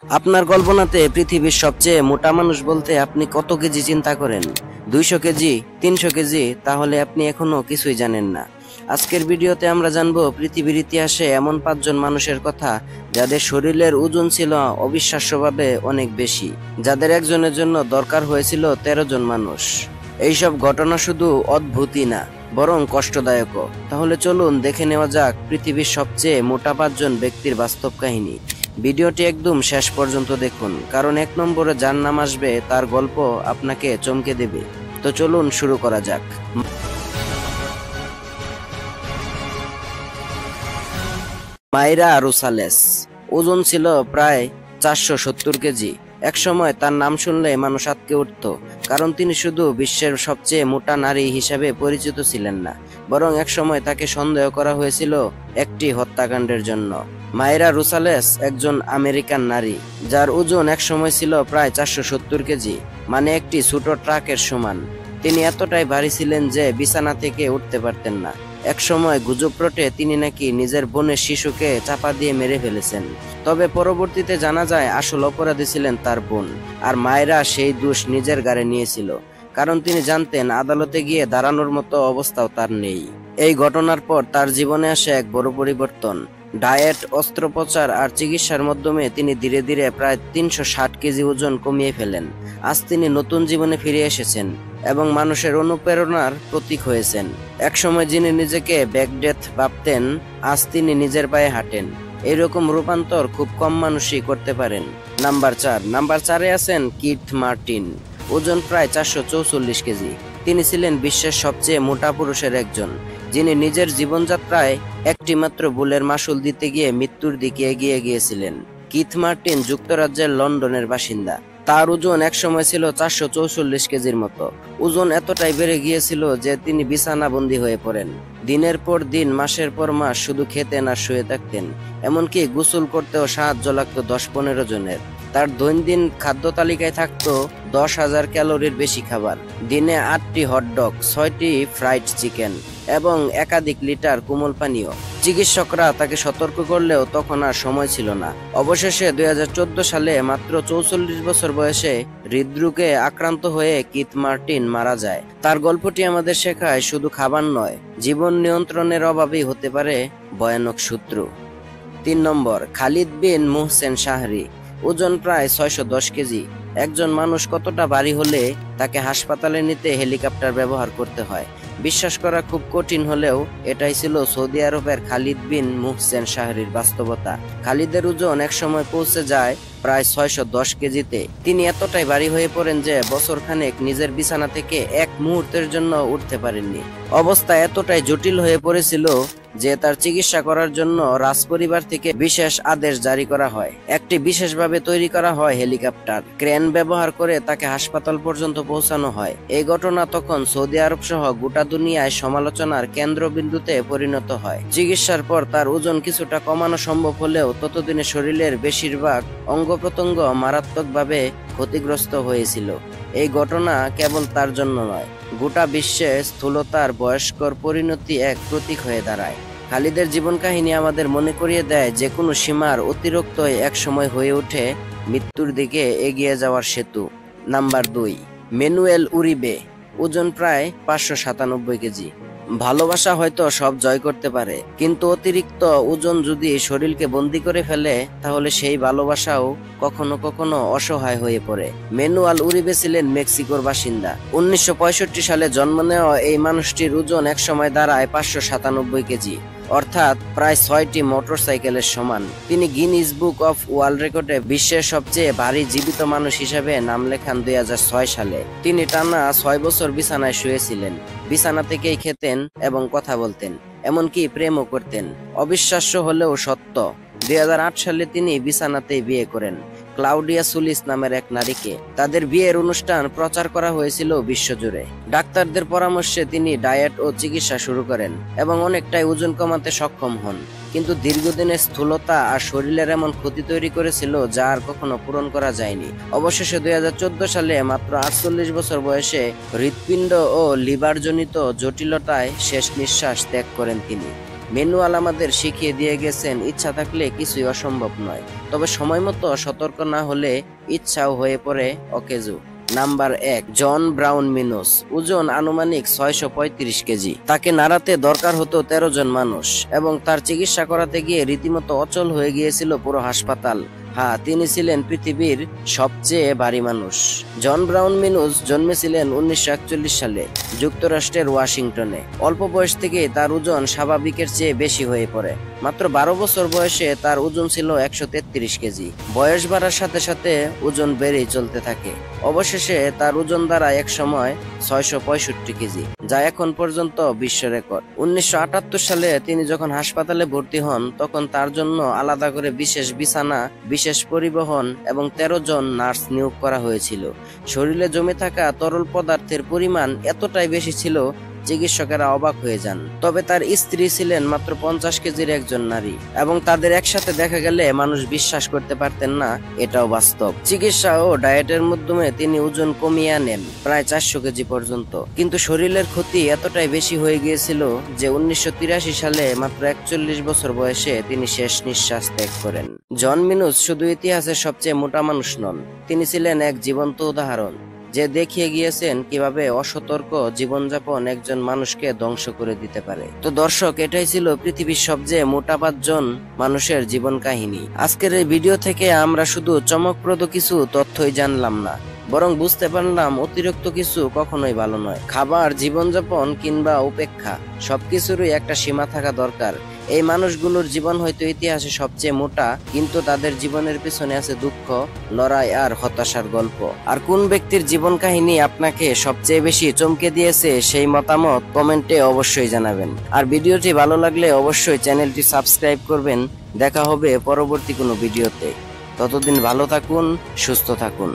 আপনার কল্পনাতে পৃথিবীর সবচেয়ে মোটা মানুষ বলতে আপনি কত কেজি চিন্তা করেন? 200 কেজি, 300 কেজি? তাহলে আপনি এখনো কিছুই জানেন না। আজকের ভিডিওতে আমরা জানবো পৃথিবীর ইতিহাসে এমন 5 জন মানুষের কথা যাদের শরীরের ওজন ছিল অবিশ্বাস্যভাবে অনেক বেশি, যাদের একজনের জন্য দরকার হয়েছিল 13 জন মানুষ। এইসব ঘটনা শুধু অদ্ভুতই না, বরং কষ্টদায়কও। তাহলে চলুন দেখে নেওয়া যাক পৃথিবীর সবচেয়ে মোটা 5 জন ব্যক্তির বাস্তব কাহিনী। ভিডিওটি একদম শেষ পর্যন্ত দেখুন, কারণ 1 নম্বরে যার নাম আসবে তার গল্প আপনাকে চমকে দেবে। তো চলুন শুরু করা যাক। মাইরা রুসালেস। ওজন ছিল প্রায় 470 কেজি। একসময় তার নাম শুনলে মানুষ আঁতকে উঠত, কারণ তিনি শুধু বিশ্বের সবচেয়ে মোটা নারী হিসাবে পরিচিত ছিলেন না, বরং একসময় তাকে সন্দেহ করা হয়েছিল একটি হত্যাকাণ্ডের জন্য। মাইরা রুসালেস একজন আমেরিকান নারী, যার ওজন একসময় ছিল প্রায় 470 কেজি, মানে একটি ছোট ট্রাকের সমান। তিনি এতটাই ভারী ছিলেন যে বিছানা থেকে উঠতে পারতেন না। একসময় গুজব রটে তিনি নাকি নিজের বোনের শিশুকে চাপা দিয়ে মেরে ফেলেছেন। তবে পরবর্তীতে জানা যায় আসল অপরাধী ছিলেন তার বোন, আর মায়েরা সেই দোষ নিজের ঘাড়ে নিয়েছিল, কারণ তিনি জানতেন আদালতে গিয়ে দাঁড়ানোর মতো অবস্থাও তার নেই। এই ঘটনার পর তার জীবনে আসে এক বড় পরিবর্তন। ডায়েট, অস্ত্রোপচার আর চিকিৎসার মাধ্যমে তিনি ধীরে ধীরে প্রায় 360 কেজি ওজন কমিয়ে ফেলেন। আজ তিনি নতুন জীবনে ফিরে এসেছেন এবং মানুষের অনুপ্রেরণার প্রতীক হয়েছেন। একসময় যিনি নিজেকে ব্যাকডেথ ভাবতেন, আজ তিনি নিজের পায়ে হাঁটেন। এরকম রূপান্তর খুব কম মানুষই করতে পারেন। নাম্বার 4-এ আছেন কিথ মার্টিন। ওজন প্রায় 444 কেজি। তিনি ছিলেন বিশ্বের সবচেয়ে মোটা পুরুষের একজন, যিনি নিজের জীবনযাত্রায় একটি মাত্র ভুলের মাসুল দিতে গিয়ে মৃত্যুর দিকে এগিয়ে গিয়েছিলেন। কিথ মার্টিন যুক্তরাজ্যের লন্ডনের বাসিন্দা। তার ওজন একসময় ছিল 444 কেজির মতো। ওজন এতটাই বেড়ে গিয়েছিল যে তিনি বিছানাবন্দী হয়ে পড়েন। দিনের পর দিন, মাসের পর মাস শুধু খেতেন আর শুয়ে থাকতেন। এমনকি গোসল করতেও সাহায্য লাগতো 10-15 জনের। তার দৈনন্দিন খাদ্য তালিকায় থাকতো 10,000 ক্যালোরির বেশি খাবার, দিনে 8টি হটডগ, 6টি ফ্রাইড চিকেন এবং একাধিক লিটার কোমল পানীয়। চিকিৎসকরা তাকে সতর্ক করলেও তখন আর সময় ছিল না। অবশেষে 2014 সালে মাত্র 44 বছর বয়সে হৃদরোগে আক্রান্ত হয়ে কিথ মার্টিন মারা যায়। তার গল্পটি আমাদের শেখায় শুধু খাবার নয়, জীবন নিয়ন্ত্রণের অভাবই হতে পারে ভয়ানক শত্রু। 3 নম্বর, খালিদ বিন মুহসেন শাহরি। ওজন প্রায় 610 কেজি। একজন মানুষ কতটা ভারী হলে তাকে হাসপাতালে নিতে হেলিকপ্টার ব্যবহার করতে হয়, বিশ্বাস করা খুব কঠিন হলেও এটাই ছিল সৌদি আরবের খালিদ বিন মুহসেন শাহরির বাস্তবতা। খালিদের ওজন একসময় পৌঁছে যায় প্রায় 610 কেজিতে। তিনি এতটাই ভারী হয়ে পড়েন যে বছরখানেক নিজের বিছানা থেকে এক মুহূর্তের জন্য উঠতে পারেননি। অবস্থা এতটাই জটিল হয়ে পড়েছিল যে তার চিকিৎসা করার জন্য রাজপরিবার থেকে বিশেষ আদেশ জারি করা হয়। একটি বিশেষভাবে তৈরি করা হয় হেলিকপ্টার, ক্রেন ব্যবহার করে তাকে হাসপাতাল পর্যন্ত পৌঁছানো হয়। এই ঘটনা তখন সৌদি আরব সহ গোটা দুনিয়ায় সমালোচনার কেন্দ্রবিন্দুতে পরিণত হয়। চিকিৎসার পর তার ওজন কিছুটা কমানো সম্ভব হলেও ততদিনে শরীরের বেশিরভাগ অঙ্গ প্রত্যঙ্গ মারাত্মকভাবে ক্ষতিগ্রস্ত হয়েছিল। এই ঘটনা কেবল তার জন্য নয়, গোটা বিশ্বে স্থূলতার বয়স্কর পরিণতি এক প্রতীক হয়ে দাঁড়ায়। খালিদের জীবন কাহিনী আমাদের মনে করিয়ে দেয় যে কোনো সীমার অতিরিক্ত এক সময় হয়ে ওঠে মৃত্যুর দিকে এগিয়ে যাওয়ার সেতু। Number 2, Manuel Uribe. ওজন প্রায় 597 কেজি। ভালোবাসা হয়তো সব জয় করতে পারে, কিন্তু অতিরিক্ত ওজন যদি শরীরকে বন্দী করে ফেলে, তাহলে সেই ভালোবাসাও কখনো কখনো অসহায় হয়ে পড়ে। ম্যানুয়েল উরিবে ছিলেন মেক্সিকোর বাসিন্দা। 1965 সালে জন্ম নেওয়া এই মানুষটির ওজন একসময় দাঁড়ায় 597 কেজি, অর্থাৎ প্রায় 6টি মোটরসাইকেলের সমান। তিনি গিনিস বুক অফ ওয়ার্ল্ড রেকর্ডে বিশ্বের সবচেয়ে ভারী জীবিত মানুষ হিসেবে নাম লেখান 2006 সালে। তিনি টানা 6 বছর বিছানায় শুয়েছিলেন, বিছানা থেকেই খেতেন এবং কথা বলতেন, এমনকি প্রেমও করতেন। অবিশ্বাস্য হলেও সত্য, 2008 সালে তিনি বিছানাতেই বিয়ে করেন ক্লাউডিয়া সুলিস নামের এক নারীকে। তাদের বিয়ের অনুষ্ঠান প্রচার করা হয়েছিল বিশ্বজুড়ে। ডাক্তারদের পরামর্শে তিনি ডায়েট ও চিকিৎসা শুরু করেন এবং অনেকটাই ওজন কমাতে সক্ষম হন, কিন্তু দীর্ঘদিনের স্থূলতা আর শরীরের এমন ক্ষতি তৈরি করেছিল যা আর কখনো পূরণ করা যায়নি। অবশেষে 2014 সালে মাত্র 48 বছর বয়সে হৃৎপিণ্ড ও লিভারজনিত জটিলতায় শেষ নিঃশ্বাস ত্যাগ করেন তিনি। ম্যানুয়াল আমাদের শিখিয়ে দিয়ে গেছেন ইচ্ছা থাকলে কিছুই অসম্ভব নয়, তবে সময় মতো সতর্ক না হলে ইচ্ছাও হয়ে পড়ে অকেজো। নাম্বার 1, জন ব্রাউন মিনোস। ওজন আনুমানিক 635 কেজি। তাকে নাড়াতে দরকার হতো 13 জন মানুষ এবং তার চিকিৎসা করাতে গিয়ে রীতিমতো অচল হয়ে গিয়েছিল পুরো হাসপাতাল। হ্যাঁ, তিনি ছিলেন পৃথিবীর সবচেয়ে ভারী মানুষ। জন ব্রাউন মিনোস জন্মেছিলেন 1941 সালে যুক্তরাষ্ট্রের ওয়াশিংটনে। অল্প বয়স থেকে তার ওজন স্বাভাবিকের চেয়ে বেশি হয়ে পড়ে। মাত্র 12 বছর বয়সে তার ওজন ছিল 133 কেজি। বয়স বাড়ার সাথে সাথে ওজন বেড়েই চলতে থাকে। অবশেষে তার ওজন দাঁড়ায় একসময় 665 কেজি, যা এখন পর্যন্ত বিশ্ব রেকর্ড। 1978 সালে তিনি যখন হাসপাতালে ভর্তি হন, তখন তার জন্য আলাদা করে বিশেষ বিছানা, বিশেষ পরিবহন এবং 13 জন নার্স নিয়োগ করা হয়েছিল। শরীরে জমে থাকা তরল পদার্থের পরিমাণ এতটাই বেশি ছিল, চিকিৎসকেরা অবাক হয়ে যান। তবে তার স্ত্রী ছিলেন মাত্র 50 কেজির একজন নারী এবং তাদের একসাথে দেখা গেলে মানুষ বিশ্বাস করতে পারতেন না এটাও বাস্তব। চিকিৎসা ও ডায়েটের মাধ্যমে তিনি ওজন কমিয়ে আনেন প্রায় 400 কেজি পর্যন্ত। কিন্তু শরীরের ক্ষতি এতটাই বেশি হয়ে গিয়েছিল যে 1983 সালে মাত্র 41 বছর বয়সে তিনি শেষ নিঃশ্বাস ত্যাগ করেন। জন মিনোস শুধু ইতিহাসের সবচেয়ে মোটা মানুষ নন, তিনি ছিলেন এক জীবন্ত উদাহরণ যে দেখিয়ে গিয়েছেন কিভাবে অসতর্ক জীবনযাপন একজন মানুষকে ধ্বংস করে দিতে পারে। তো দর্শক, এটাই ছিল পৃথিবীর সবচেয়ে মোটা 5 জন মানুষের জীবন কাহিনী। আজকের এই ভিডিও থেকে আমরা শুধু চমকপ্রদ কিছু তথ্যই জানলাম না, বরং বুঝতে পারলাম অতিরিক্ত কিছু কখনোই ভালো নয়। খাবার, জীবনযাপন কিংবা উপেক্ষা, সবকিছুরই একটা সীমা থাকা দরকার। এই মানুষগুলোর জীবন হয়তো ইতিহাসে সবচেয়ে মোটা, কিন্তু তাদের জীবনের পিছনে আছে দুঃখ, লড়াই আর হতাশার গল্প। আর কোন ব্যক্তির জীবন কাহিনী আপনাকে সবচেয়ে বেশি চমকে দিয়েছে, সেই মতামত কমেন্টে অবশ্যই জানাবেন। আর ভিডিওটি ভালো লাগলে অবশ্যই চ্যানেলটি সাবস্ক্রাইব করবেন। দেখা হবে পরবর্তী কোনো ভিডিওতে। ততদিন ভালো থাকুন, সুস্থ থাকুন।